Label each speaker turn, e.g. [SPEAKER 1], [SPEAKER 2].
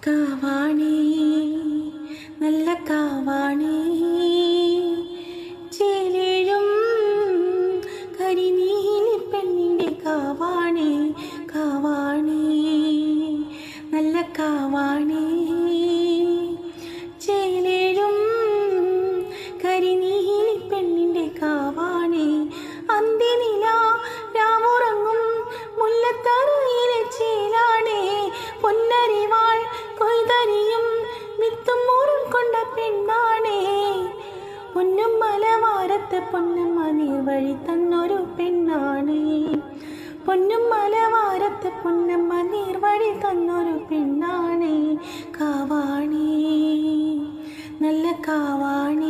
[SPEAKER 1] കാവാണി നല്ല കാവാണി ചേലേഴും കരിനീലി പെണ്ണിൻ്റെ കാവാണി കാവാണി നല്ല കാവാണി ചേലേഴും കരിനീലി പെണ്ണിൻ്റെ കാവാണി അന്തിനില രാമുറങ്ങും മുല്ലത്തറയിലെ ചേലാണേ പൊന്നരിവാൾ കൊയ്തരിയും വിത്തും മൂറും കൊണ്ട പെണ്ണാണേ പൊന്നും മലവാരത്ത് പൊന്നമ്മ നീർവഴി തന്നൊരു പെണ്ണാണേ പൊന്നും മലവാരത്ത് പൊന്നമ്മ നീർവഴി തന്നൊരു പെണ്ണാണേ കാവാണി നല്ല കാവാണി